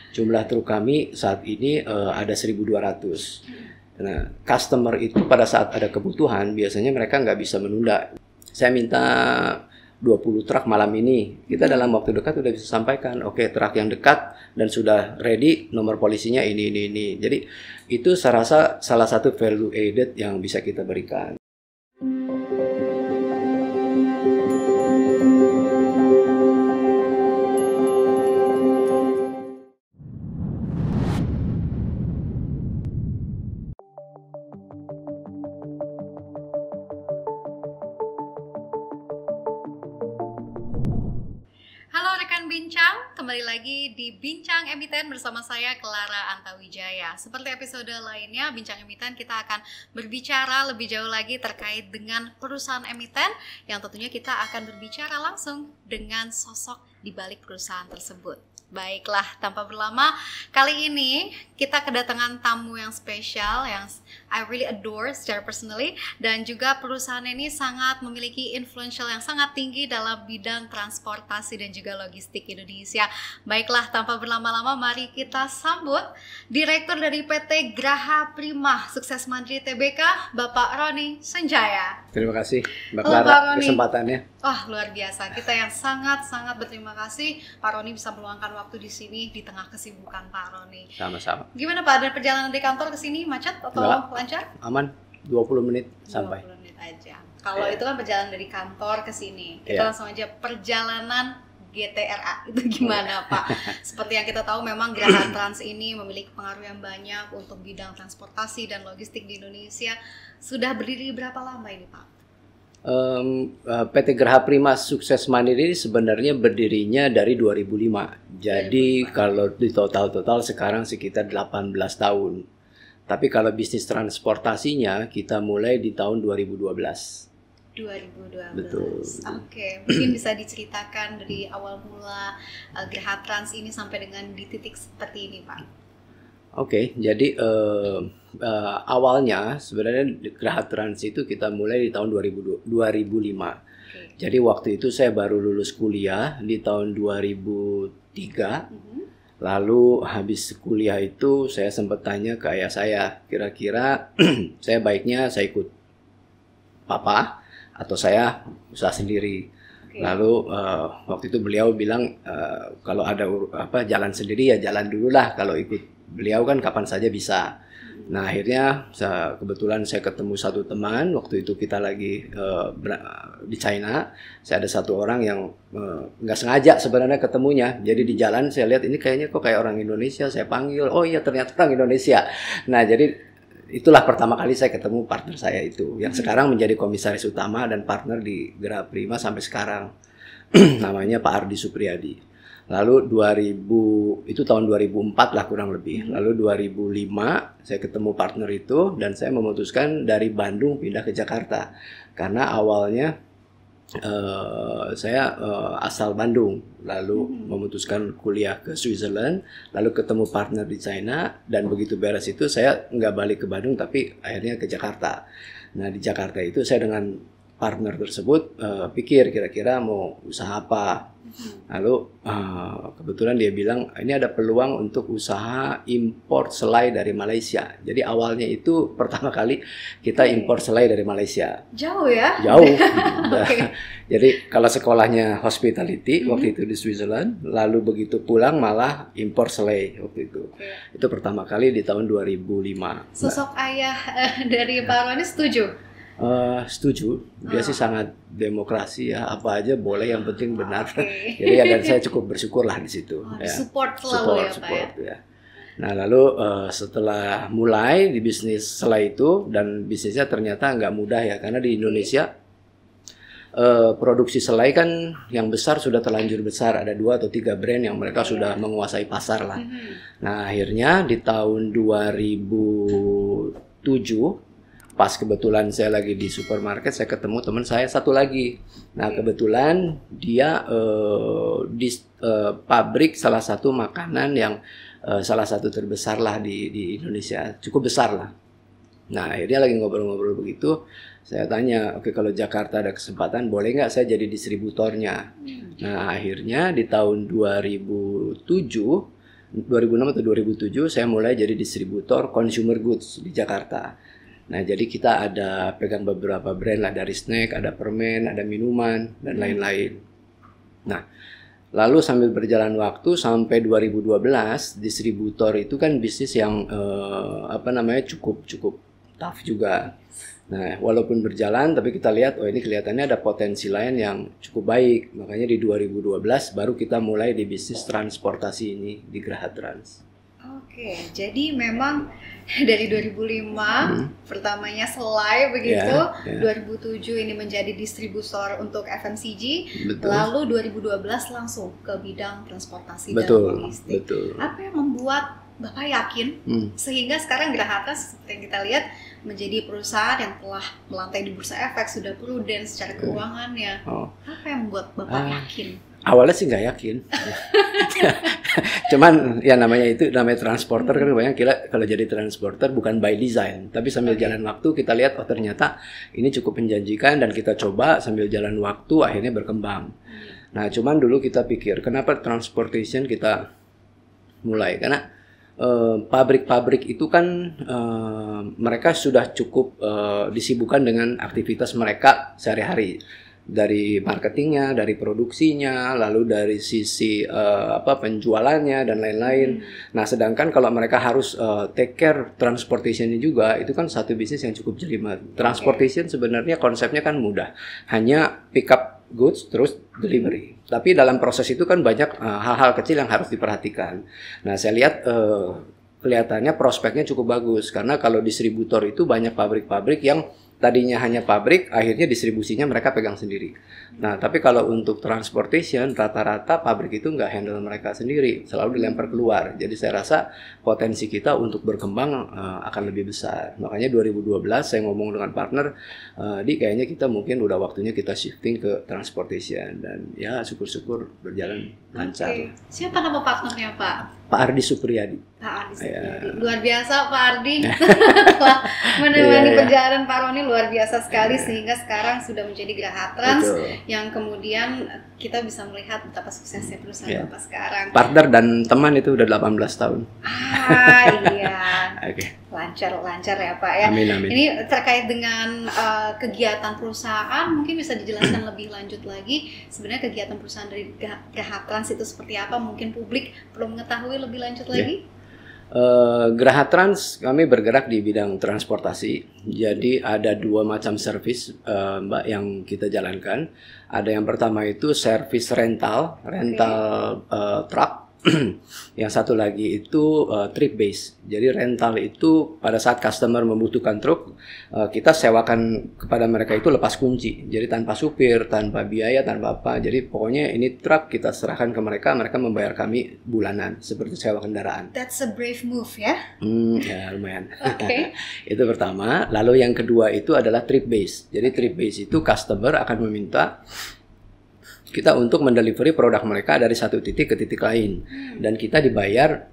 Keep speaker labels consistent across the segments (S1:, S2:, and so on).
S1: Jumlah truk kami saat ini ada 1.200. Nah, customer itu pada saat ada kebutuhan, biasanya mereka nggak bisa menunda. Saya minta 20 truk malam ini. Kita dalam waktu dekat sudah bisa sampaikan, oke, truk yang dekat dan sudah ready, nomor polisinya ini. Jadi itu saya rasa salah satu value added yang bisa kita berikan.
S2: Halo rekan bincang, kembali lagi di Bincang Emiten bersama saya Clara Antawijaya. Seperti episode lainnya, Bincang Emiten kita akan berbicara lebih jauh lagi terkait dengan perusahaan emiten yang tentunya kita akan berbicara langsung dengan sosok di balik perusahaan tersebut. Baiklah, tanpa berlama, kali ini kita kedatangan tamu yang spesial yang I really adore secara personally, dan juga perusahaan ini sangat memiliki influential yang sangat tinggi dalam bidang transportasi dan juga logistik Indonesia. Baiklah, tanpa berlama-lama mari kita sambut Direktur dari PT Graha Prima Sukses Mandiri Tbk, Bapak Roni Senjaya.
S1: Terima kasih Mbak
S2: Halo, Pak
S1: Clara
S2: Roni.
S1: kesempatannya.
S2: Wah, luar biasa. Kita yang sangat-sangat berterima kasih Pak Roni bisa meluangkan waktu di sini di tengah kesibukan Pak Roni.
S1: Sama-sama.
S2: Gimana Pak, ada perjalanan dari kantor ke sini macet atau
S1: Enggak.
S2: lancar?
S1: Aman, 20 menit sampai.
S2: 20 menit aja. Kalau itu kan perjalanan dari kantor ke sini. Kita
S1: Iya.
S2: langsung aja perjalanan GTRA. Itu gimana Pak? Seperti yang kita tahu memang Geraha Trans ini memiliki pengaruh yang banyak untuk bidang transportasi dan logistik di Indonesia. Sudah berdiri berapa lama ini Pak?
S1: PT Graha Prima Sukses Mandiri ini sebenarnya berdirinya dari 2005. Jadi kalau di total sekarang sekitar 18 tahun. Tapi kalau bisnis transportasinya kita mulai di tahun 2012.
S2: 2012.
S1: Betul.
S2: Oke, mungkin bisa diceritakan dari awal mula Geraha Trans ini sampai dengan di titik seperti ini Pak.
S1: Oke, jadi awalnya sebenarnya Graha Trans itu kita mulai di tahun 2005.
S2: Oke.
S1: Jadi waktu itu saya baru lulus kuliah di tahun 2003. Lalu habis kuliah itu saya sempat tanya ke ayah saya, kira-kira saya baiknya saya ikut papa atau saya usaha sendiri.
S2: Oke.
S1: Lalu waktu itu beliau bilang kalau ada jalan sendiri ya jalan dulu lah, kalau ikut beliau kan kapan saja bisa. Nah akhirnya kebetulan saya ketemu satu teman, waktu itu kita lagi di China. Saya ada satu orang yang nggak sengaja sebenarnya ketemunya. Jadi di jalan saya lihat ini kayaknya kok kayak orang Indonesia, saya panggil, oh iya ternyata orang Indonesia. Nah jadi itulah pertama kali saya ketemu partner saya itu, yang sekarang menjadi komisaris utama dan partner di Graha Prima sampai sekarang. Namanya Pak Ardi Supriyadi. Lalu itu tahun 2004 lah kurang lebih. Lalu 2005 saya ketemu partner itu dan saya memutuskan dari Bandung pindah ke Jakarta. Karena awalnya saya asal Bandung, lalu memutuskan kuliah ke Switzerland, lalu ketemu partner di China, dan begitu beres itu saya nggak balik ke Bandung tapi akhirnya ke Jakarta. Nah di Jakarta itu saya dengan partner tersebut pikir kira-kira mau usaha apa. Lalu kebetulan dia bilang ini ada peluang untuk usaha impor selai dari Malaysia. Jadi awalnya itu pertama kali kita impor selai dari Malaysia.
S2: Jauh ya?
S1: Jauh.
S2: Oke.
S1: Jadi kalau sekolahnya hospitality waktu itu di Switzerland, lalu begitu pulang malah impor selai waktu itu.
S2: Oke.
S1: Itu pertama kali di tahun 2005.
S2: Sosok ayah dari Pak Roni setuju?
S1: Setuju, dia sih sangat demokrasi ya, apa aja boleh yang penting benar.
S2: Oke.
S1: Jadi ya dan saya cukup bersyukur lah di situ.
S2: Oh,
S1: ya.
S2: support selalu ya Pak ya?
S1: ya. Nah lalu setelah mulai di bisnis selai itu, dan bisnisnya ternyata nggak mudah ya, karena di Indonesia produksi selai kan yang besar sudah terlanjur besar, ada 2 atau 3 brand yang mereka sudah menguasai pasar lah. Nah akhirnya di tahun 2007 pas kebetulan saya lagi di supermarket, saya ketemu teman saya satu lagi. Nah kebetulan dia di pabrik salah satu makanan yang salah satu terbesar lah di Indonesia, cukup besar lah. Nah akhirnya lagi ngobrol-ngobrol begitu, saya tanya, oke kalau Jakarta ada kesempatan boleh nggak saya jadi distributornya. Nah akhirnya di tahun 2007 2006 atau 2007 saya mulai jadi distributor consumer goods di Jakarta. Nah, jadi kita ada pegang beberapa brand lah, dari snack, ada permen, ada minuman, dan lain-lain. Nah, lalu sambil berjalan waktu sampai 2012, distributor itu kan bisnis yang cukup tough juga. Nah, walaupun berjalan, tapi kita lihat, ini kelihatannya ada potensi lain yang cukup baik. Makanya di 2012 baru kita mulai di bisnis transportasi ini di Graha Trans.
S2: Oke, jadi memang dari 2005 pertamanya Selai begitu, 2007 ini menjadi distributor untuk FMCG,
S1: Betul.
S2: lalu 2012 langsung ke bidang transportasi dan logistik.
S1: Betul.
S2: Apa yang membuat Bapak yakin sehingga sekarang Graha Trans seperti yang kita lihat menjadi perusahaan yang telah melantai di Bursa Efek, sudah prudent secara keuangannya. Apa yang membuat Bapak yakin?
S1: Awalnya sih nggak yakin. Cuman ya namanya transporter kan, banyak kira kalau jadi transporter bukan by design, tapi sambil jalan waktu kita lihat ternyata ini cukup menjanjikan dan kita coba sambil jalan waktu akhirnya berkembang. Nah, cuman dulu kita pikir kenapa transportation kita mulai, karena pabrik-pabrik itu kan mereka sudah cukup disibukkan dengan aktivitas mereka sehari-hari, dari marketingnya, dari produksinya, lalu dari sisi penjualannya dan lain-lain. Nah, sedangkan kalau mereka harus take care transportation-nya juga, itu kan satu bisnis yang cukup jelimet. Transportation sebenarnya konsepnya kan mudah, hanya pick up goods terus delivery. Tapi dalam proses itu kan banyak hal-hal kecil yang harus diperhatikan. Nah, saya lihat kelihatannya prospeknya cukup bagus, karena kalau distributor itu banyak pabrik-pabrik yang tadinya hanya pabrik, akhirnya distribusinya mereka pegang sendiri. Nah, tapi kalau untuk transportation, rata-rata pabrik itu nggak handle mereka sendiri, selalu dilempar keluar. Jadi saya rasa potensi kita untuk berkembang akan lebih besar. Makanya 2012 saya ngomong dengan partner, kayaknya kita mungkin udah waktunya kita shifting ke transportation. Dan ya syukur-syukur berjalan lancar.
S2: Siapa nama partnernya, Pak?
S1: Pak Ardi Supriyadi.
S2: Pak Ardi Supriyadi. Luar biasa Pak Ardi. Telah menemani perjalanan Pak Roni luar biasa sekali, sehingga sekarang sudah menjadi Graha Trans yang kemudian kita bisa melihat betapa suksesnya perusahaan Bapak sekarang.
S1: Partner dan teman itu udah 18 tahun.
S2: Iya. Lancar ya Pak ya.
S1: Amin.
S2: Ini terkait dengan kegiatan perusahaan, mungkin bisa dijelaskan lebih lanjut lagi sebenarnya kegiatan perusahaan dari Graha Trans itu seperti apa? Mungkin publik perlu mengetahui lebih lanjut lagi.
S1: Graha Trans kami bergerak di bidang transportasi. Jadi ada dua macam servis Mbak yang kita jalankan. Ada yang pertama itu servis rental truck. Yang satu lagi itu trip base. Jadi rental itu pada saat customer membutuhkan truk, kita sewakan kepada mereka itu lepas kunci. Jadi tanpa supir, tanpa biaya, tanpa apa. Jadi pokoknya ini truk kita serahkan ke mereka, mereka membayar kami bulanan seperti sewa kendaraan.
S2: That's a brave move ya.
S1: Ya lumayan. Itu pertama. Lalu yang kedua itu adalah trip base. Jadi trip base itu customer akan meminta kita untuk mendelivery produk mereka dari satu titik ke titik lain, dan kita dibayar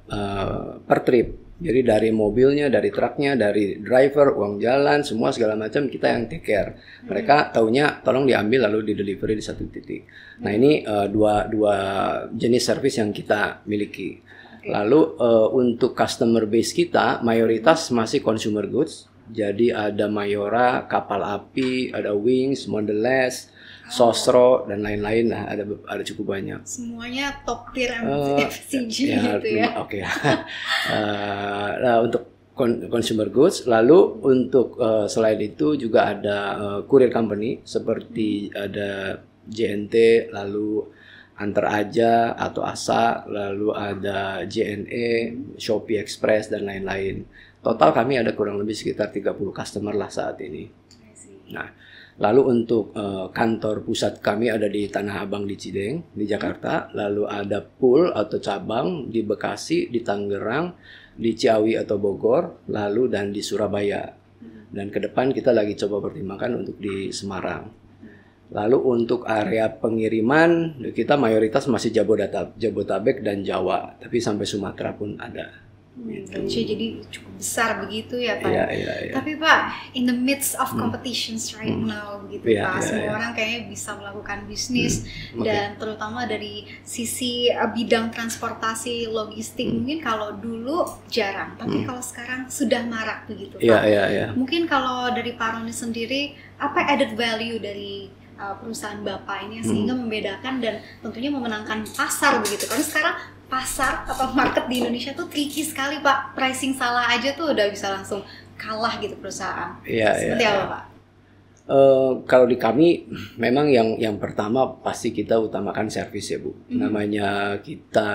S1: per trip. Jadi dari mobilnya, dari truknya, dari driver, uang jalan, semua segala macam kita yang take care. Mereka taunya tolong diambil lalu di delivery di satu titik. Nah, ini dua jenis service yang kita miliki. Lalu untuk customer base kita mayoritas masih consumer goods. Jadi ada Mayora, kapal api, ada Wings, Mondelez, Sosro dan lain-lain lah, ada cukup banyak.
S2: Semuanya top tier FMCG gitu ya.
S1: Nah, untuk consumer goods, lalu untuk selain itu juga ada courier company seperti ada JNT, lalu Antar Aja atau ASA, lalu ada JNE, Shopee Express dan lain-lain. Total kami ada kurang lebih sekitar 30 customer lah saat ini. Nah, lalu untuk kantor pusat kami ada di Tanah Abang di Cideng, di Jakarta. Lalu ada pool atau cabang di Bekasi, di Tangerang, di Ciawi atau Bogor, lalu dan di Surabaya. Dan ke depan kita lagi coba pertimbangkan untuk di Semarang. Lalu untuk area pengiriman kita mayoritas masih Jabodetabek dan Jawa, tapi sampai Sumatera pun ada. Gitu.
S2: Indonesia jadi cukup besar begitu ya Pak.
S1: Iya.
S2: Tapi Pak, in the midst of competitions right now gitu
S1: Iya,
S2: Pak,
S1: iya,
S2: semua
S1: iya.
S2: orang kayaknya bisa melakukan bisnis
S1: Oke.
S2: dan terutama dari sisi bidang transportasi logistik mungkin kalau dulu jarang, tapi kalau sekarang sudah marak begitu Pak.
S1: Iya.
S2: Mungkin kalau dari Pak Roni sendiri, apa added value dari perusahaan Bapak ini sehingga membedakan dan tentunya memenangkan pasar begitu? Karena sekarang pasar atau market di Indonesia tuh tricky sekali Pak, pricing salah aja tuh udah bisa langsung kalah gitu perusahaan. Seperti apa Pak?
S1: Kalau di kami memang yang pertama pasti kita utamakan servis ya Bu. Namanya kita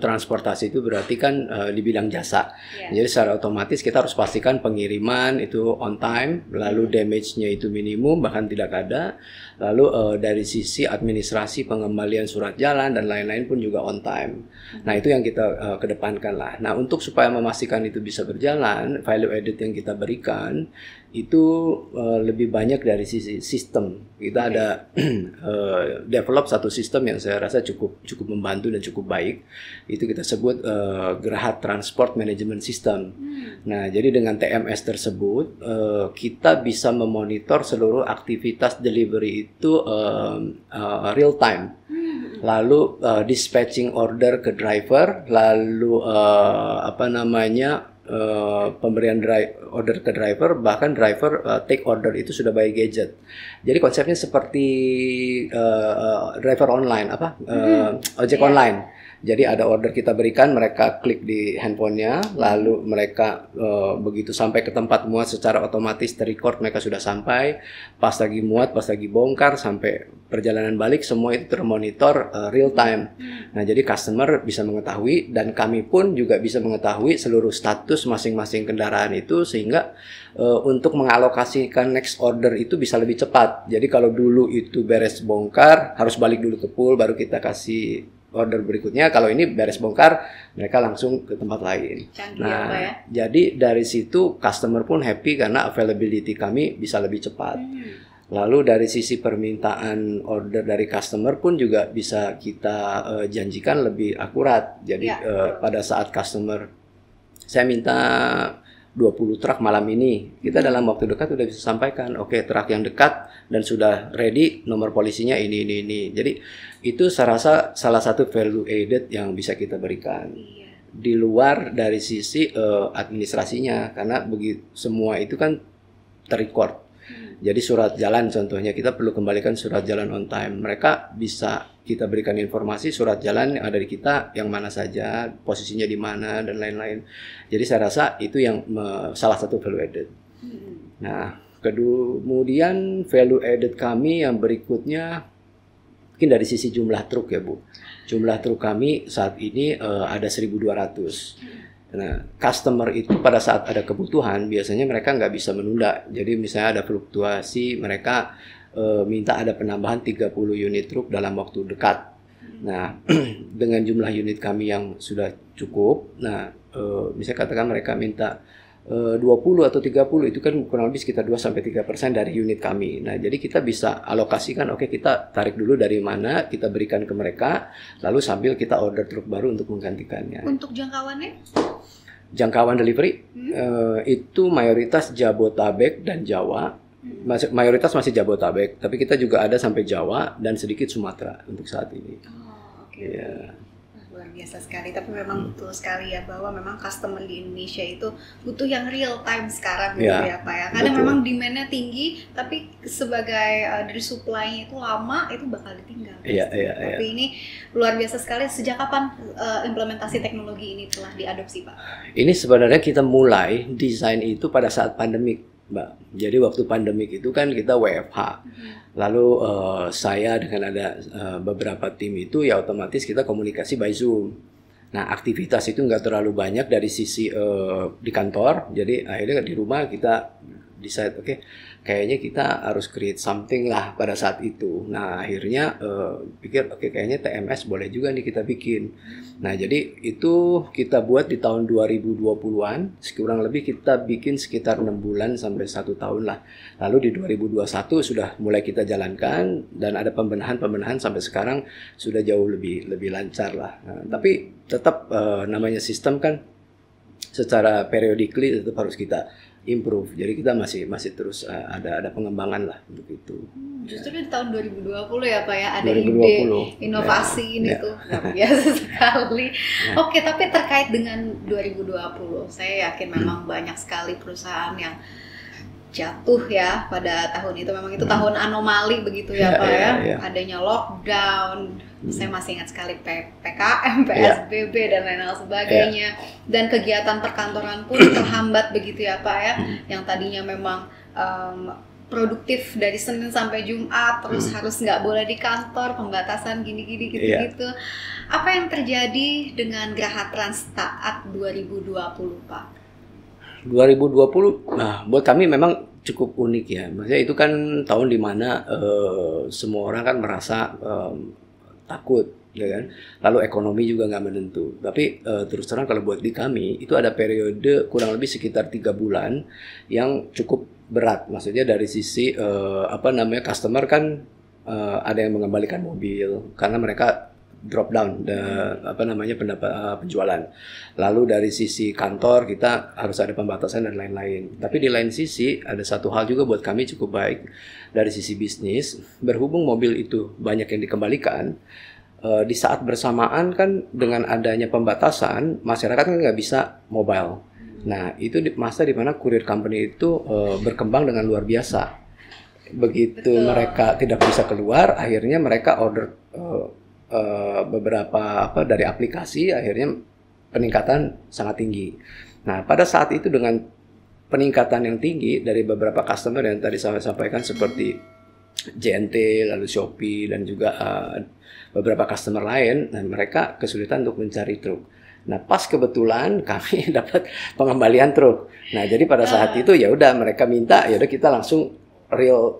S1: transportasi itu berarti kan di bidang jasa. Jadi secara otomatis kita harus pastikan pengiriman itu on time, lalu damage-nya itu minimum bahkan tidak ada. Lalu dari sisi administrasi pengembalian surat jalan dan lain-lain pun juga on time. Nah itu yang kita kedepankan lah. Nah untuk supaya memastikan itu bisa berjalan, value added yang kita berikan itu lebih banyak dari sisi sistem. Kita ada develop satu sistem yang saya rasa cukup membantu dan cukup baik. Itu kita sebut Geraha Transport Management System. Nah, jadi dengan TMS tersebut kita bisa memonitor seluruh aktivitas delivery itu real time. Lalu dispatching order ke driver, lalu pemberian order ke driver, bahkan driver take order itu sudah by gadget. Jadi konsepnya seperti driver online, ojek online. Jadi ada order kita berikan, mereka klik di handphonenya, lalu mereka begitu sampai ke tempat muat secara otomatis terrecord mereka sudah sampai, pas lagi muat, pas lagi bongkar, sampai perjalanan balik semua itu termonitor real time. Nah jadi customer bisa mengetahui dan kami pun juga bisa mengetahui seluruh status masing-masing kendaraan itu sehingga untuk mengalokasikan next order itu bisa lebih cepat. Jadi kalau dulu itu beres bongkar harus balik dulu ke pool baru kita kasih order berikutnya, kalau ini beres bongkar mereka langsung ke tempat lain.
S2: Canggih
S1: nah,
S2: ya?
S1: Jadi dari situ customer pun happy karena availability kami bisa lebih cepat. Lalu dari sisi permintaan order dari customer pun juga bisa kita janjikan lebih akurat. Jadi pada saat customer saya minta 20 truk malam ini, kita dalam waktu dekat udah bisa sampaikan, oke, truk yang dekat dan sudah ready, nomor polisinya ini. Jadi itu saya rasa salah satu value added yang bisa kita berikan. Di luar dari sisi administrasinya, karena begitu semua itu kan terrecord. Jadi surat jalan contohnya kita perlu kembalikan surat jalan on time. Mereka bisa kita berikan informasi surat jalan yang ada di kita yang mana saja, posisinya di mana dan lain-lain. Jadi saya rasa itu yang salah satu value added. Nah, kemudian value added kami yang berikutnya mungkin dari sisi jumlah truk ya Bu. Jumlah truk kami saat ini ada 1.200. Nah, customer itu pada saat ada kebutuhan biasanya mereka nggak bisa menunda. Jadi misalnya ada fluktuasi, mereka minta ada penambahan 30 unit truk dalam waktu dekat. Nah, dengan jumlah unit kami yang sudah cukup, nah misalnya katakan mereka minta 20 atau 30, itu kan kurang lebih sekitar 2-3% dari unit kami. Nah, jadi kita bisa alokasikan, oke, kita tarik dulu dari mana, kita berikan ke mereka, lalu sambil kita order truk baru untuk menggantikannya.
S2: Untuk jangkauannya?
S1: Jangkauan delivery itu mayoritas Jabotabek dan Jawa. Mayoritas masih Jabotabek, tapi kita juga ada sampai Jawa dan sedikit Sumatera untuk saat ini.
S2: Oke.
S1: Yeah.
S2: Luar biasa sekali, tapi memang betul sekali ya bahwa memang customer di Indonesia itu butuh yang real time sekarang gitu ya Pak ya. Karena memang demand-nya tinggi, tapi sebagai dari supply-nya itu lama, itu bakal ditinggal. Tapi ini luar biasa sekali. Sejak kapan implementasi teknologi ini telah diadopsi Pak? Ini
S1: sebenarnya kita mulai desain itu pada saat pandemik, Mbak. Jadi waktu pandemik itu kan kita WFH. Lalu saya dengan ada beberapa tim itu ya otomatis kita komunikasi by Zoom. Nah aktivitas itu nggak terlalu banyak dari sisi di kantor. Jadi akhirnya di rumah kita decide oke, kayaknya kita harus create something lah pada saat itu. Nah akhirnya pikir oke, kayaknya TMS boleh juga nih kita bikin. Nah jadi itu kita buat di tahun 2020-an, kurang lebih kita bikin sekitar 6 bulan sampai 1 tahun lah. Lalu di 2021 sudah mulai kita jalankan dan ada pembenahan sampai sekarang sudah jauh lebih lancar lah. Nah, tapi tetap namanya sistem kan secara periodically tetap harus kita improve. Jadi kita masih terus ada pengembangan lah untuk itu.
S2: Justru di tahun 2020 ya Pak ya ada
S1: 2020.
S2: ide inovasi ini
S1: Ya.
S2: tuh luar biasa sekali. Oke, tapi terkait dengan 2020, saya yakin memang banyak sekali perusahaan yang jatuh ya pada tahun itu. Memang itu tahun anomali begitu ya Pak ya. Adanya lockdown, saya masih ingat sekali PKM, PSBB dan lain-lain sebagainya. Dan kegiatan perkantoran pun terhambat begitu ya Pak ya. Yang tadinya memang produktif dari Senin sampai Jumat, terus harus nggak boleh di kantor, pembatasan gini-gini gitu-gitu. Apa yang terjadi dengan Geraha Trans Taat 2020 Pak?
S1: 2020, nah buat kami memang cukup unik ya. Maksudnya itu kan tahun dimana semua orang kan merasa takut, ya kan. Lalu ekonomi juga nggak menentu. Tapi terus terang kalau buat di kami itu ada periode kurang lebih sekitar 3 bulan yang cukup berat. Maksudnya dari sisi customer kan ada yang mengembalikan mobil karena mereka drop down penjualan. Lalu dari sisi kantor kita harus ada pembatasan dan lain-lain. Tapi di lain sisi ada satu hal juga buat kami cukup baik dari sisi bisnis. Berhubung mobil itu banyak yang dikembalikan, di saat bersamaan kan dengan adanya pembatasan masyarakat kan nggak bisa mobile. Nah itu masa di mana courier company itu berkembang dengan luar biasa. Begitu mereka tidak bisa keluar, akhirnya mereka order beberapa dari aplikasi, akhirnya peningkatan sangat tinggi. Nah pada saat itu dengan peningkatan yang tinggi dari beberapa customer yang tadi saya sampaikan seperti JNT, lalu Shopee dan juga beberapa customer lain, nah, mereka kesulitan untuk mencari truk. Nah pas kebetulan kami dapat pengembalian truk. Nah jadi pada saat itu ya udah mereka minta, ya udah kita langsung real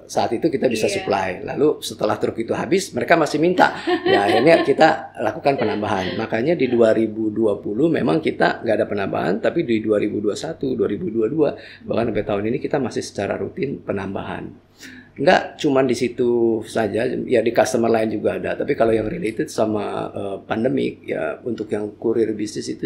S1: saat itu kita bisa supply. Lalu setelah truk itu habis, mereka masih minta. Ya akhirnya kita lakukan penambahan. Makanya di 2020 memang kita nggak ada penambahan, tapi di 2021, 2022, bahkan sampai tahun ini kita masih secara rutin penambahan. Nggak cuma di situ saja, ya di customer lain juga ada. Tapi kalau yang related sama pandemik, ya untuk yang kurir bisnis itu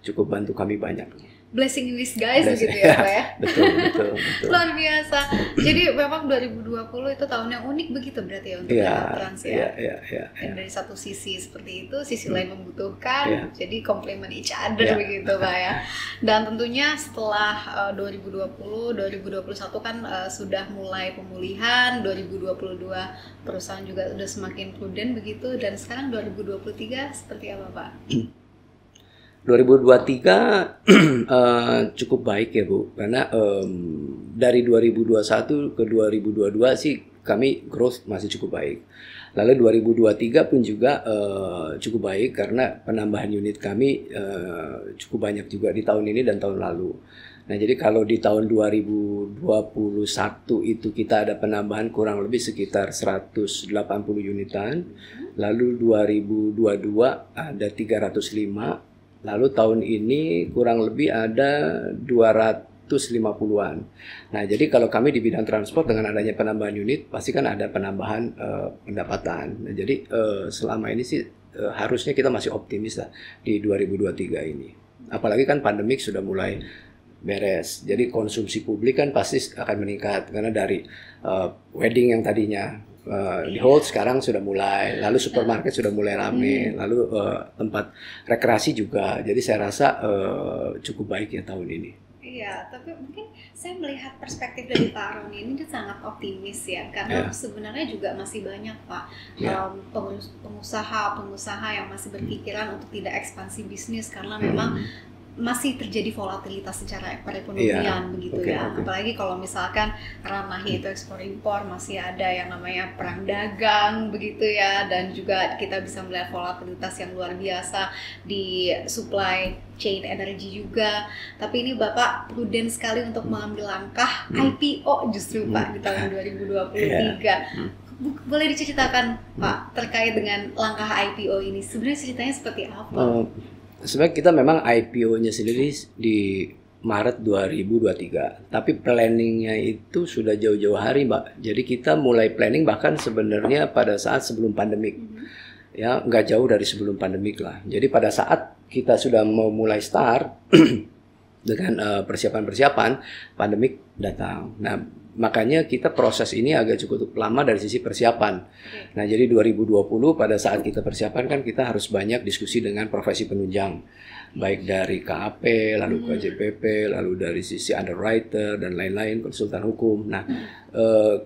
S1: cukup bantu kami banyak.
S2: Blessing in disguise gitu ya Pak ya.
S1: Betul.
S2: Luar biasa. Jadi memang 2020 itu tahun yang unik begitu berarti ya untuk Geraha Trans ya. Dan dari satu sisi seperti itu, sisi lain membutuhkan, jadi complement each other begitu Pak ya. Dan tentunya setelah 2020, 2021 kan sudah mulai pemulihan, 2022 perusahaan juga sudah semakin prudent begitu, dan sekarang 2023 seperti apa Pak?
S1: 2023 cukup baik ya Bu, karena dari 2021 ke 2022 sih kami growth masih cukup baik. Lalu 2023 pun juga cukup baik karena penambahan unit kami cukup banyak juga di tahun ini dan tahun lalu. Nah jadi kalau di tahun 2021 itu kita ada penambahan kurang lebih sekitar 180 unitan, lalu 2022 ada 305. Lalu tahun ini kurang lebih ada 250-an. Nah, jadi kalau kami di bidang transport dengan adanya penambahan unit, pasti kan ada penambahan pendapatan. Nah, jadi selama ini sih harusnya kita masih optimis lah di 2023 ini. Apalagi kan pandemik sudah mulai beres. Jadi konsumsi publik kan pasti akan meningkat karena dari wedding yang tadinya di hold sekarang sudah mulai, lalu supermarket sudah mulai rame, lalu tempat rekreasi juga. Jadi saya rasa cukup baik ya tahun ini.
S2: Iya, tapi mungkin saya melihat perspektif dari Pak Roni ini sangat optimis ya, karena sebenarnya juga masih banyak Pak pengusaha yang masih berpikiran untuk tidak ekspansi bisnis karena memang masih terjadi volatilitas secara perekonomian begitu ya. Apalagi kalau misalkan ranahnya itu ekspor impor, masih ada yang namanya perang dagang begitu ya, dan juga kita bisa melihat volatilitas yang luar biasa di supply chain energi juga. Tapi ini Bapak prudent sekali untuk mengambil langkah IPO justru Pak di tahun 2023. Boleh diceritakan Pak terkait dengan langkah IPO ini, sebenarnya ceritanya seperti apa?
S1: Sebenarnya kita memang IPO-nya sendiri di Maret 2023, tapi planningnya itu sudah jauh-jauh hari Mbak. Jadi kita mulai planning bahkan sebenarnya pada saat sebelum pandemik, ya nggak jauh dari sebelum pandemik lah. Jadi pada saat kita sudah mau mulai start dengan persiapan-persiapan, pandemik datang. Nah, makanya kita proses ini agak cukup lama dari sisi persiapan. Nah, jadi 2020 pada saat kita persiapan kan kita harus banyak diskusi dengan profesi penunjang, baik dari KAP, lalu KJPP, lalu dari sisi underwriter dan lain-lain, konsultan hukum. Nah,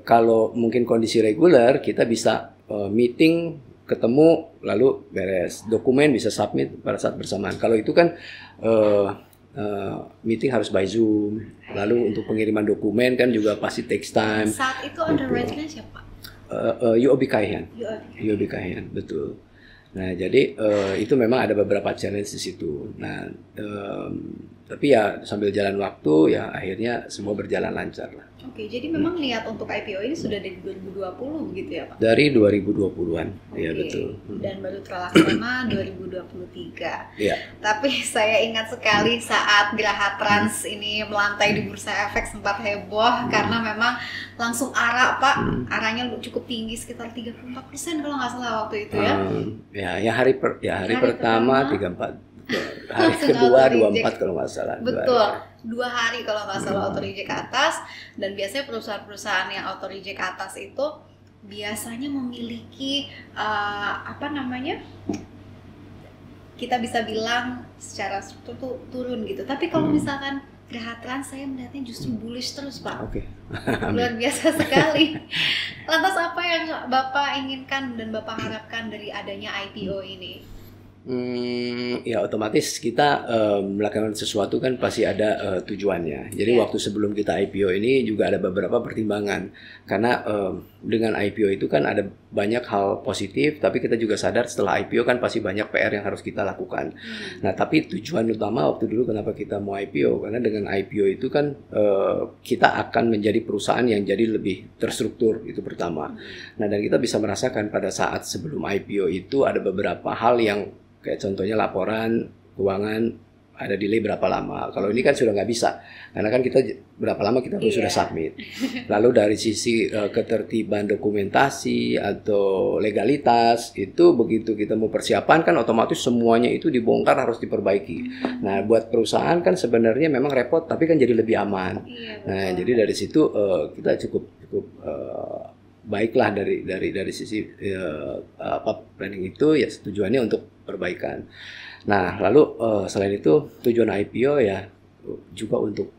S1: kalau mungkin kondisi reguler kita bisa meeting, ketemu, lalu beres. Dokumen bisa submit pada saat bersamaan. Kalau itu kan meeting harus by Zoom. Lalu untuk pengiriman dokumen kan juga pasti takes time.
S2: Saat itu underwriter-nya siapa?
S1: UOB Kay Hian. UOB Kay Hian, betul. Nah, jadi itu memang ada beberapa challenge di situ. Nah, tapi ya sambil jalan waktu ya akhirnya semua berjalan lancar lah.
S2: Oke, jadi memang niat untuk IPO ini sudah dari 2020 begitu ya Pak?
S1: Dari 2020-an, ya betul.
S2: Dan baru terlaksana 2023.
S1: Iya.
S2: Tapi saya ingat sekali saat Geraha Trans ini melantai di Bursa Efek sempat heboh karena memang langsung arah Pak, arahnya cukup tinggi sekitar 34% kalau nggak salah waktu itu ya.
S1: Hari pertama 34. Hari kedua 24 kalau nggak salah.
S2: Betul, 2 hari kalau nggak salah auto reject ke atas. Dan biasanya perusahaan-perusahaan yang auto reject ke atas itu biasanya memiliki kita bisa bilang secara struktur tuh turun gitu. Tapi kalau misalkan Geraha Trans saya melihatnya justru bullish terus Pak.
S1: Oke.
S2: Luar biasa sekali. Lantas apa yang Bapak inginkan dan Bapak harapkan dari adanya IPO ini?
S1: Ya otomatis kita melakukan sesuatu kan pasti ada tujuannya. Jadi waktu sebelum kita IPO ini juga ada beberapa pertimbangan. Karena dengan IPO itu kan ada banyak hal positif, tapi kita juga sadar setelah IPO kan pasti banyak PR yang harus kita lakukan. Nah, tapi tujuan utama waktu dulu kenapa kita mau IPO, karena dengan IPO itu kan kita akan menjadi perusahaan yang jadi lebih terstruktur, itu pertama. Nah, dan kita bisa merasakan pada saat sebelum IPO itu ada beberapa hal yang kayak contohnya laporan keuangan ada delay berapa lama. Kalau ini kan sudah nggak bisa, karena kan kita berapa lama kita sudah submit. Lalu dari sisi ketertiban dokumentasi atau legalitas itu begitu kita mau persiapan kan otomatis semuanya itu dibongkar harus diperbaiki. Nah, buat perusahaan kan sebenarnya memang repot, tapi kan jadi lebih aman. Nah, jadi dari situ kita cukup baiklah dari sisi planning itu ya tujuannya untuk perbaikan. Nah, lalu selain itu tujuan IPO ya juga untuk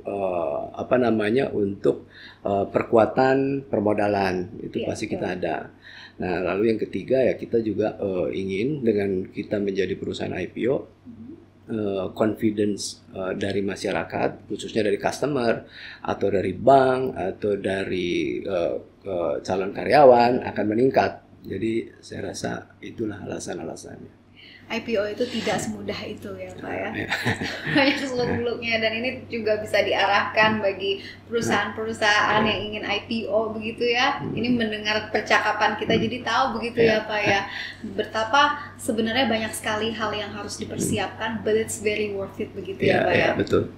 S1: untuk perkuatan permodalan itu pasti kita ada. Nah, lalu yang ketiga ya kita juga ingin dengan kita menjadi perusahaan IPO confidence dari masyarakat, khususnya dari customer atau dari bank atau dari calon karyawan akan meningkat. Jadi saya rasa itulah alasan-alasannya.
S2: IPO itu tidak semudah itu ya Pak ya. Banyak seluk-beluknya dan ini juga bisa diarahkan bagi perusahaan-perusahaan yang ingin IPO begitu ya. Ini mendengar percakapan kita jadi tahu begitu ya Pak ya. Betapa sebenarnya banyak sekali hal yang harus dipersiapkan, but it's very worth it begitu ya Pak ya.
S1: Betul.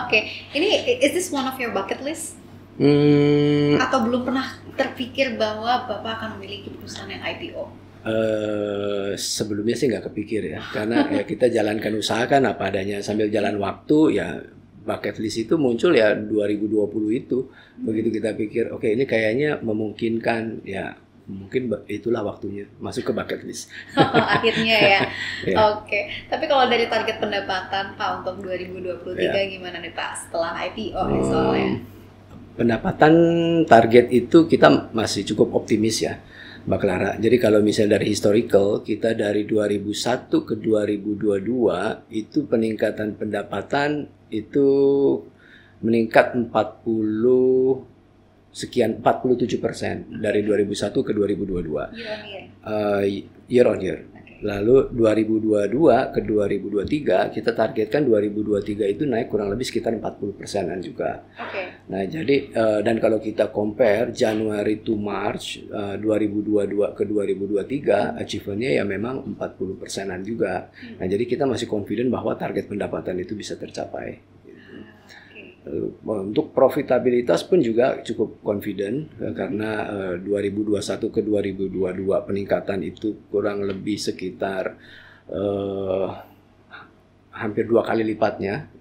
S2: Oke. Ini is this one of your bucket list? Atau belum pernah terpikir bahwa Bapak akan memiliki perusahaan yang IPO?
S1: Sebelumnya sih nggak kepikir ya, karena ya kita jalankan usaha kan apa adanya sambil jalan waktu ya. Bucket list itu muncul ya 2020 itu. Begitu kita pikir oke, ini kayaknya memungkinkan ya, mungkin itulah waktunya masuk ke bucket list.
S2: Akhirnya ya. Oke. Tapi kalau dari target pendapatan Pak untuk 2023 gimana nih Pak setelah IPO soalnya?
S1: Pendapatan target itu kita masih cukup optimis ya Mbak Clara. Jadi kalau misalnya dari historical, kita dari 2001 ke 2022 itu peningkatan pendapatan itu meningkat 47% dari 2001 ke 2022. Year on year. Lalu 2022 ke 2023 kita targetkan 2023 itu naik kurang lebih sekitar 40%-an juga. Nah, jadi dan kalau kita compare Januari to March 2022 ke 2023 achievement-nya ya memang 40%-an juga. Nah, jadi kita masih confident bahwa target pendapatan itu bisa tercapai. Untuk profitabilitas pun juga cukup confident karena 2021 ke 2022 peningkatan itu kurang lebih sekitar hampir 2 kali lipatnya.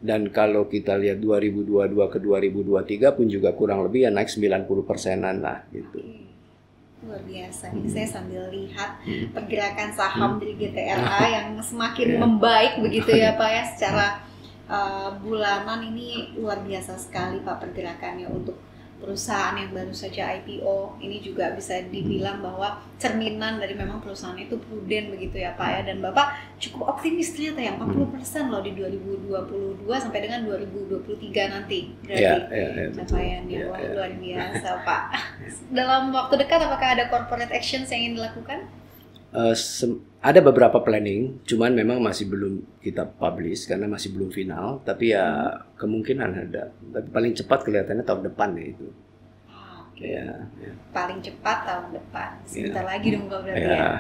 S1: Dan kalau kita lihat 2022 ke 2023 pun juga kurang lebih ya naik 90%-an lah gitu.
S2: Luar biasa. Ini saya sambil lihat pergerakan saham dari GTRA yang semakin membaik begitu ya Pak ya, secara bulanan. Ini luar biasa sekali Pak pergerakannya untuk perusahaan yang baru saja IPO. Ini juga bisa dibilang bahwa cerminan dari memang perusahaan itu prudent begitu ya Pak ya. Dan Bapak cukup optimis ternyata ya, 40% loh di 2022 sampai dengan 2023 nanti. Berarti capaiannya luar biasa Pak. Dalam waktu dekat apakah ada corporate actions yang ingin dilakukan?
S1: Ada beberapa planning, cuman memang masih belum kita publish karena masih belum final. Tapi ya kemungkinan ada. Tapi paling cepat kelihatannya tahun depan ya itu. Ya.
S2: Paling cepat tahun depan. Sebentar lagi dong Pak berarti ya.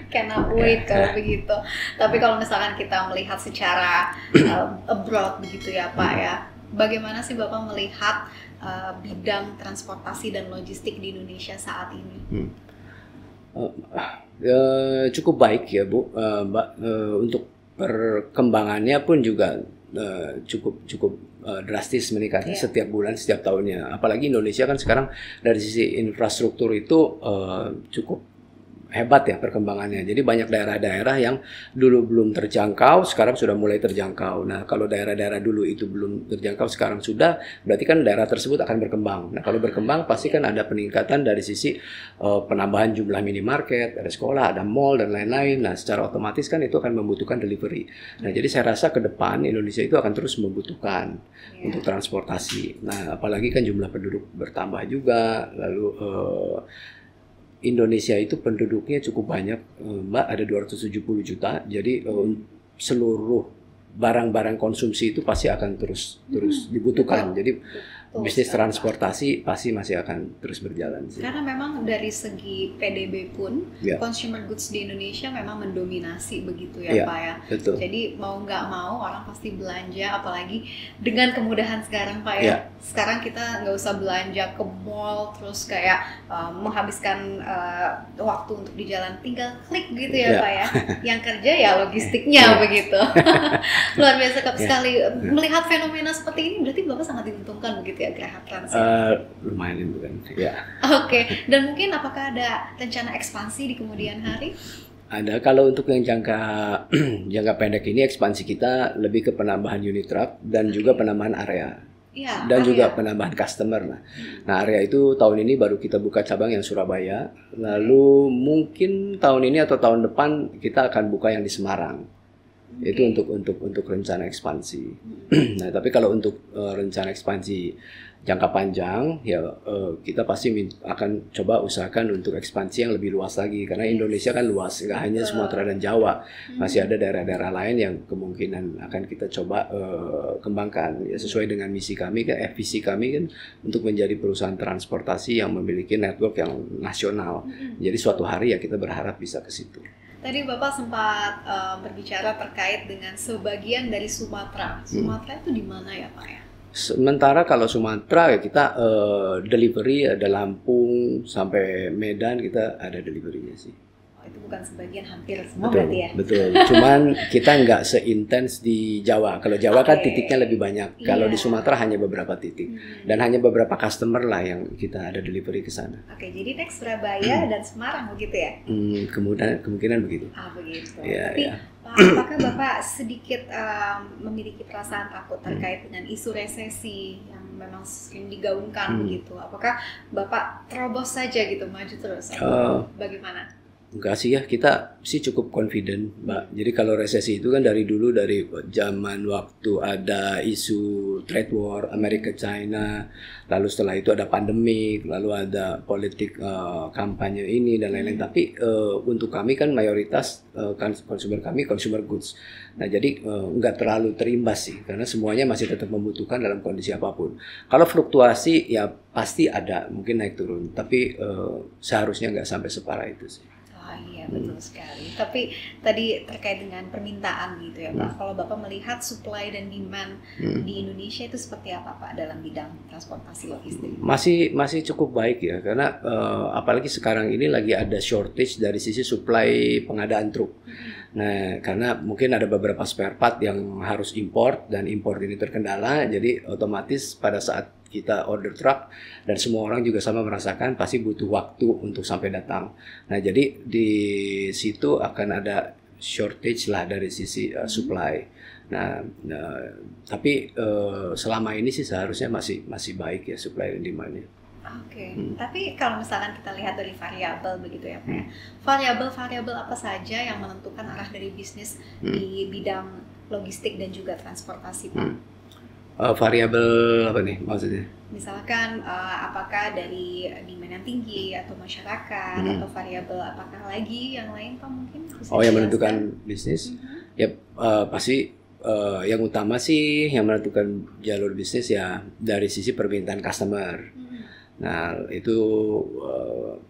S2: Cannot wait kalau begitu. Tapi kalau misalkan kita melihat secara abroad begitu ya Pak ya, bagaimana sih Bapak melihat bidang transportasi dan logistik di Indonesia saat ini?
S1: Cukup baik ya Bu, Mbak. Untuk perkembangannya pun juga cukup drastis meningkatnya setiap bulan, setiap tahunnya. Apalagi Indonesia kan sekarang dari sisi infrastruktur itu cukup hebat ya perkembangannya. Jadi banyak daerah-daerah yang dulu belum terjangkau, sekarang sudah mulai terjangkau. Nah, kalau daerah-daerah dulu itu belum terjangkau, sekarang sudah, berarti kan daerah tersebut akan berkembang. Nah, kalau berkembang pasti kan ada peningkatan dari sisi penambahan jumlah minimarket, ada sekolah, ada mall, dan lain-lain. Nah, secara otomatis kan itu akan membutuhkan delivery. Nah, jadi saya rasa ke depan Indonesia itu akan terus membutuhkan untuk transportasi. Nah, apalagi kan jumlah penduduk bertambah juga, lalu Indonesia itu penduduknya cukup banyak, Mbak, ada 270 juta. Jadi seluruh barang-barang konsumsi itu pasti akan terus dibutuhkan. Jadi bisnis transportasi pasti masih akan terus berjalan sih.
S2: Karena memang dari segi PDB pun consumer goods di Indonesia memang mendominasi begitu ya Pak ya.
S1: Betul.
S2: Jadi mau nggak mau orang pasti belanja, apalagi dengan kemudahan sekarang Pak ya. Sekarang kita nggak usah belanja ke mall terus kayak menghabiskan waktu untuk di jalan, tinggal klik gitu ya Pak ya. Yang kerja ya logistiknya begitu. Luar biasa sekali. Melihat fenomena seperti ini berarti Bapak sangat diuntungkan begitu ya Geraha Trans?
S1: Lumayan itu kan.
S2: Oke. Dan mungkin apakah ada rencana ekspansi di kemudian hari?
S1: Ada. Kalau untuk yang jangka pendek ini ekspansi kita lebih ke penambahan unit truck dan juga penambahan area. Dan juga penambahan customer. Nah, area itu tahun ini baru kita buka cabang yang Surabaya. Lalu mungkin tahun ini atau tahun depan kita akan buka yang di Semarang. Itu untuk rencana ekspansi. Nah, tapi kalau untuk rencana ekspansi jangka panjang ya kita pasti akan coba usahakan untuk ekspansi yang lebih luas lagi, karena Indonesia kan luas, nggak hanya Sumatera dan Jawa, masih ada daerah-daerah lain yang kemungkinan akan kita coba kembangkan ya, sesuai dengan misi kami kan, visi kami kan untuk menjadi perusahaan transportasi yang memiliki network yang nasional. Jadi suatu hari ya kita berharap bisa ke situ.
S2: Tadi Bapak sempat berbicara terkait dengan sebagian dari Sumatera. Sumatera itu di mana ya Pak ya?
S1: Sementara kalau Sumatera ya kita delivery ada Lampung sampai Medan, kita ada deliverynya sih.
S2: Oh, itu bukan sebagian, hampir semua berarti ya?
S1: Betul, cuman kita nggak seintens di Jawa. Kalau Jawa kan titiknya lebih banyak. Kalau di Sumatera hanya beberapa titik. Dan hanya beberapa customer lah yang kita ada delivery ke sana.
S2: Oke, jadi next Surabaya dan Semarang begitu ya?
S1: Kemungkinan begitu.
S2: Begitu.
S1: Tapi
S2: apakah Bapak sedikit memiliki perasaan takut terkait dengan isu resesi yang memang sering digaungkan begitu? Apakah Bapak terobos saja gitu, maju terus? Bagaimana?
S1: Enggak sih ya, kita sih cukup confident, Mbak. Jadi kalau resesi itu kan dari dulu, dari zaman waktu ada isu trade war Amerika China, lalu setelah itu ada pandemik, lalu ada politik kampanye ini dan lain-lain. Tapi untuk kami kan mayoritas konsumer kami consumer goods. Nah, jadi enggak terlalu terimbas sih, karena semuanya masih tetap membutuhkan dalam kondisi apapun. Kalau fluktuasi ya pasti ada, mungkin naik turun, tapi seharusnya enggak sampai separah itu sih.
S2: Iya, betul sekali. Tapi tadi terkait dengan permintaan gitu ya Pak, kalau Bapak melihat supply dan demand di Indonesia itu seperti apa Pak dalam bidang transportasi logistik?
S1: Masih cukup baik ya, karena apalagi sekarang ini lagi ada shortage dari sisi supply pengadaan truk. Nah, karena mungkin ada beberapa spare part yang harus import dan import ini terkendala, jadi otomatis pada saat kita order truk dan semua orang juga sama merasakan pasti butuh waktu untuk sampai datang. Nah, jadi di situ akan ada shortage lah dari sisi supply. Nah, tapi selama ini sih seharusnya masih baik ya supply dan demand-nya.
S2: Oke. Tapi kalau misalkan kita lihat dari variabel begitu ya Pak ya, variabel-variabel apa saja yang menentukan arah dari bisnis di bidang logistik dan juga transportasi Pak?
S1: Variabel apa nih maksudnya?
S2: Misalkan apakah dari demand yang tinggi atau masyarakat atau variabel apakah lagi yang lain Pak mungkin bisa
S1: yang
S2: dijelaskan?
S1: menentukan bisnis? Ya pasti yang utama sih yang menentukan jalur bisnis ya dari sisi permintaan customer. Nah, itu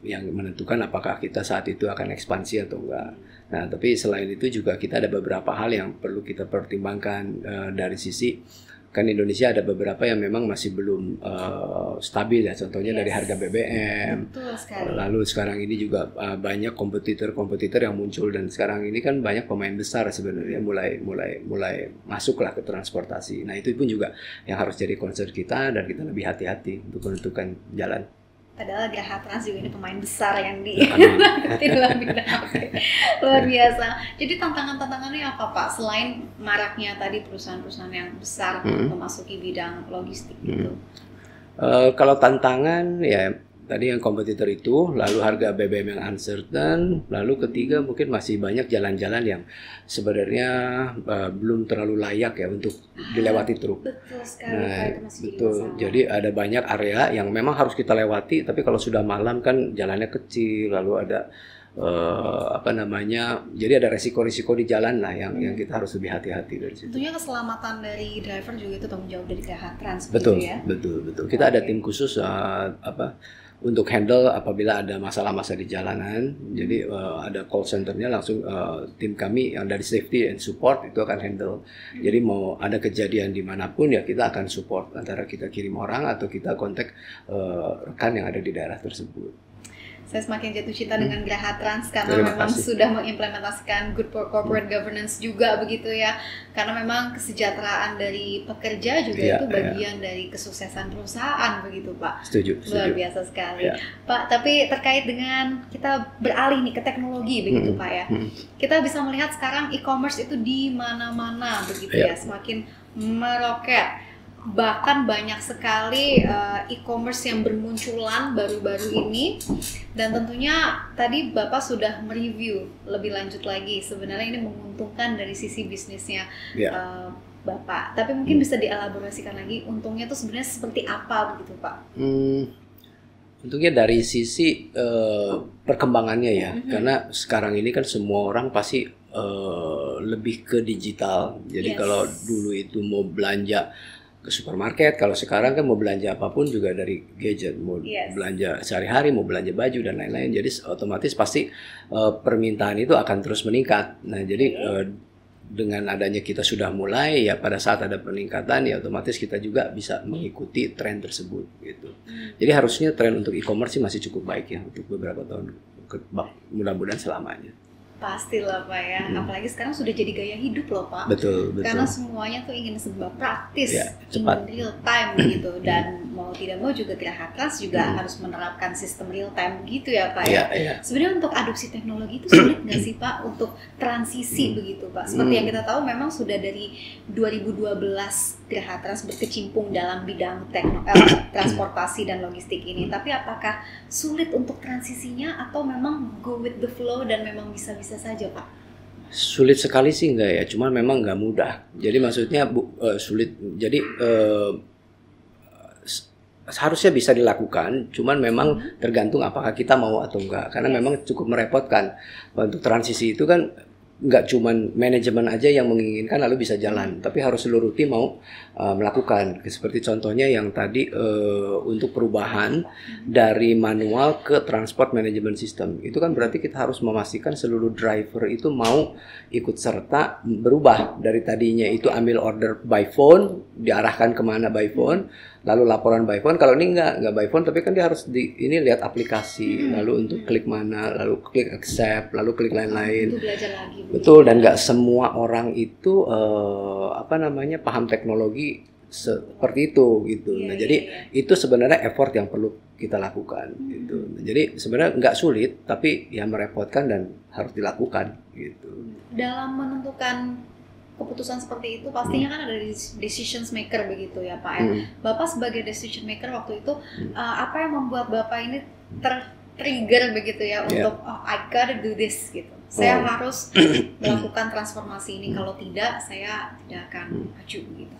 S1: yang menentukan apakah kita saat itu akan ekspansi atau enggak. Nah, tapi selain itu juga kita ada beberapa hal yang perlu kita pertimbangkan dari sisi kan Indonesia ada beberapa yang memang masih belum stabil ya, contohnya dari harga BBM.
S2: Betul sekali.
S1: Lalu sekarang ini juga banyak kompetitor yang muncul dan sekarang ini kan banyak pemain besar sebenarnya mulai masuklah ke transportasi. Nah, itu pun juga yang harus jadi concern kita dan kita lebih hati-hati untuk menentukan jalan.
S2: Padahal Geraha Trans juga ini pemain besar yang diikuti dalam bidang. Luar biasa. Jadi tantangannya apa Pak? Selain maraknya tadi perusahaan-perusahaan yang besar memasuki bidang logistik gitu.
S1: Kalau tantangan ya tadi yang kompetitor itu, lalu harga BBM yang uncertain, lalu ketiga mungkin masih banyak jalan-jalan yang sebenarnya belum terlalu layak ya untuk dilewati truk.
S2: Betul sekali.
S1: Nah,
S2: itu masih
S1: betul. Jadi ada banyak area yang memang harus kita lewati, tapi kalau sudah malam kan jalannya kecil, lalu ada jadi ada resiko-resiko di jalan lah yang kita harus lebih hati-hati dari situ.
S2: Tentunya keselamatan dari driver juga itu tanggung jawab dari Geraha Trans.
S1: Betul,
S2: gitu ya?
S1: betul. Kita ada tim khusus untuk handle apabila ada masalah-masalah di jalanan. Jadi ada call centernya langsung tim kami yang dari safety and support itu akan handle. Jadi mau ada kejadian dimanapun ya kita akan support, antara kita kirim orang atau kita kontak rekan yang ada di daerah tersebut.
S2: Saya semakin jatuh cinta dengan Geraha Trans karena
S1: Terima
S2: memang
S1: kasih.
S2: sudah mengimplementasikan good corporate governance juga begitu ya. Karena memang kesejahteraan dari pekerja juga itu bagian dari kesuksesan perusahaan begitu Pak.
S1: Setuju.
S2: Luar biasa sekali.
S1: Ya.
S2: Pak, tapi terkait dengan kita beralih nih ke teknologi begitu Pak ya. Kita bisa melihat sekarang e-commerce itu di mana-mana begitu ya, semakin meroket. Bahkan banyak sekali e-commerce yang bermunculan baru-baru ini, dan tentunya tadi Bapak sudah mereview lebih lanjut lagi sebenarnya ini menguntungkan dari sisi bisnisnya Bapak, tapi mungkin bisa dielaborasikan lagi untungnya itu sebenarnya seperti apa begitu Pak?
S1: Untungnya dari sisi perkembangannya ya, karena sekarang ini kan semua orang pasti lebih ke digital. Jadi kalau dulu itu mau belanja ke supermarket, kalau sekarang kan mau belanja apapun juga dari gadget, mau belanja sehari-hari, mau belanja baju dan lain-lain. Jadi otomatis pasti permintaan itu akan terus meningkat. Nah, jadi dengan adanya kita sudah mulai ya pada saat ada peningkatan ya otomatis kita juga bisa mengikuti tren tersebut gitu. Jadi harusnya tren untuk e-commerce sih masih cukup baik ya untuk beberapa tahun mudah-mudahan selamanya.
S2: Pastilah Pak ya, apalagi sekarang sudah jadi gaya hidup loh Pak.
S1: Betul.
S2: Karena semuanya tuh ingin serba praktis,
S1: cepat,
S2: ingin real time gitu, dan mau tidak mau juga Geraha Trans juga harus menerapkan sistem real time gitu ya Pak ya. Sebenarnya untuk adopsi teknologi itu sulit nggak sih Pak untuk transisi begitu Pak? Seperti yang kita tahu memang sudah dari 2012 Geraha Trans berkecimpung dalam bidang transportasi dan logistik ini, tapi apakah sulit untuk transisinya atau memang go with the flow dan memang bisa-bisa saja Pak?
S1: Sulit sekali sih enggak ya, cuman memang nggak mudah. Jadi maksudnya sulit. Jadi harusnya bisa dilakukan, cuman memang tergantung apakah kita mau atau enggak. Karena memang cukup merepotkan. Untuk transisi itu kan nggak cuman manajemen aja yang menginginkan lalu bisa jalan, tapi harus seluruh tim mau melakukan. Seperti contohnya yang tadi untuk perubahan dari manual ke transport management system, itu kan berarti kita harus memastikan seluruh driver itu mau ikut serta berubah dari tadinya itu ambil order by phone, diarahkan kemana by phone, lalu laporan by phone. Kalau ini nggak by phone, tapi kan dia harus ini lihat aplikasi, lalu untuk klik mana, lalu klik accept, lalu klik lain-lain.
S2: Itu belajar lagi.
S1: Betul, dan nggak semua orang itu paham teknologi seperti itu gitu.
S2: Iya,
S1: Nah,
S2: iya,
S1: jadi
S2: iya.
S1: itu sebenarnya effort yang perlu kita lakukan gitu. Jadi sebenarnya nggak sulit, tapi ya merepotkan dan harus dilakukan gitu.
S2: Dalam menentukan keputusan seperti itu pastinya kan ada decision maker begitu ya Pak ya. Bapak sebagai decision maker waktu itu apa yang membuat Bapak ini trigger begitu ya untuk I gotta do this gitu. Saya harus melakukan transformasi ini, kalau tidak saya tidak akan maju gitu.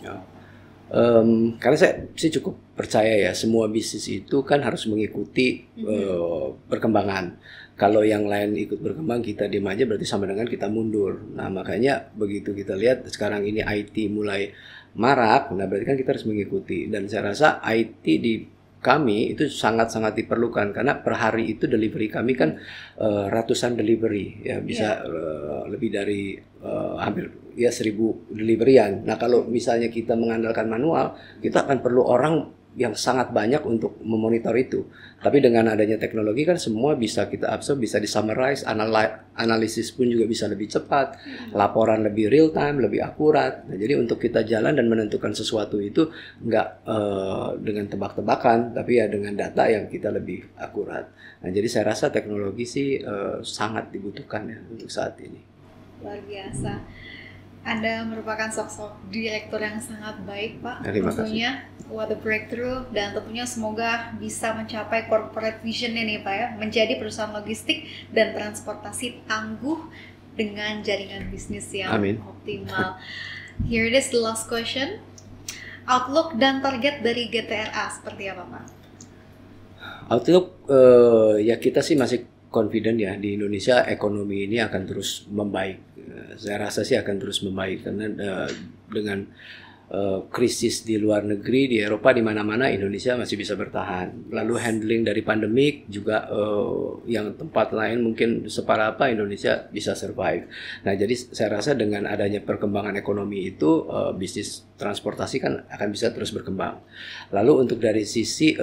S1: Karena saya sih cukup percaya ya, semua bisnis itu kan harus mengikuti perkembangan. Kalau yang lain ikut berkembang, kita diam aja berarti sama dengan kita mundur. Nah, makanya begitu kita lihat sekarang ini IT mulai marak, nah berarti kan kita harus mengikuti. Dan saya rasa IT di kami itu sangat-sangat diperlukan, karena per hari itu delivery kami kan ratusan delivery ya, bisa lebih dari hampir ya 1000 deliveryan. Nah, kalau misalnya kita mengandalkan manual, kita akan perlu orang yang sangat banyak untuk memonitor itu. Tapi dengan adanya teknologi kan semua bisa kita absorb, bisa disummarize, analisis pun juga bisa lebih cepat, laporan lebih real time, lebih akurat. Nah, jadi untuk kita jalan dan menentukan sesuatu itu nggak dengan tebak-tebakan, tapi ya dengan data yang kita lebih akurat. Nah, jadi saya rasa teknologi sih sangat dibutuhkan ya untuk saat ini.
S2: Luar biasa. Anda merupakan sosok direktur yang sangat baik, Pak.
S1: Terima kasih.
S2: Tentunya what a breakthrough, dan tentunya semoga bisa mencapai corporate vision ini, Pak ya, menjadi perusahaan logistik dan transportasi tangguh dengan jaringan bisnis yang optimal. Here it is, the last question. Outlook dan target dari GTRA seperti apa, Pak?
S1: Outlook ya kita sih masih confident ya, di Indonesia ekonomi ini akan terus membaik. Saya rasa sih akan terus membaik karena dengan krisis di luar negeri, di Eropa, di mana-mana Indonesia masih bisa bertahan. Lalu handling dari pandemik juga yang tempat lain mungkin separah apa Indonesia bisa survive. Nah, jadi saya rasa dengan adanya perkembangan ekonomi itu bisnis transportasi kan akan bisa terus berkembang. Lalu untuk dari sisi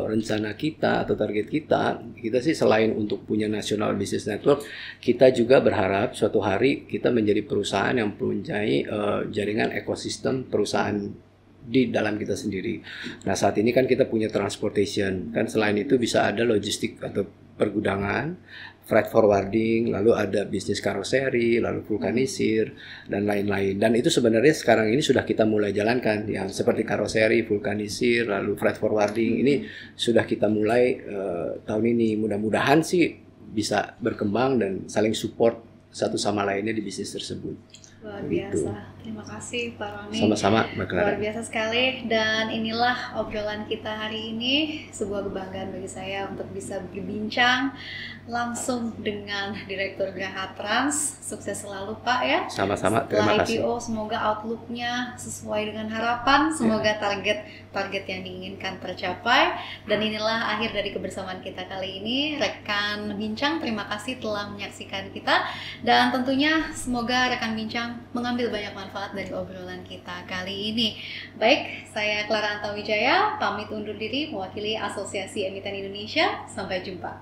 S1: rencana kita atau target kita sih selain untuk punya national business network, kita juga berharap suatu hari kita menjadi perusahaan yang mempunyai jaringan ekosistem perusahaan di dalam kita sendiri. Nah, saat ini kan kita punya transportation, kan selain itu bisa ada logistik atau pergudangan, freight forwarding, lalu ada bisnis karoseri, lalu vulkanisir, dan lain-lain. Dan itu sebenarnya sekarang ini sudah kita mulai jalankan, yang seperti karoseri, vulkanisir, lalu freight forwarding, ini sudah kita mulai tahun ini. Mudah-mudahan sih bisa berkembang dan saling support satu sama lainnya di bisnis tersebut.
S2: Luar biasa. Terima kasih Pak Roni.
S1: Sama-sama, Mbak Clara.
S2: Luar biasa sekali. Dan inilah obrolan kita hari ini. Sebuah kebanggaan bagi saya untuk bisa berbincang langsung dengan Direktur Geraha Trans. Sukses selalu Pak ya.
S1: Sama-sama, terima kasih.
S2: Setelah IPO semoga outlook-nya sesuai dengan harapan. Semoga target yang diinginkan tercapai. Dan inilah akhir dari kebersamaan kita kali ini. Rekan Bincang, terima kasih telah menyaksikan kita. Dan tentunya semoga rekan Bincang mengambil banyak manfaat dari obrolan kita kali ini. Baik, saya Clara Antawijaya pamit undur diri mewakili Asosiasi Emiten Indonesia. Sampai jumpa.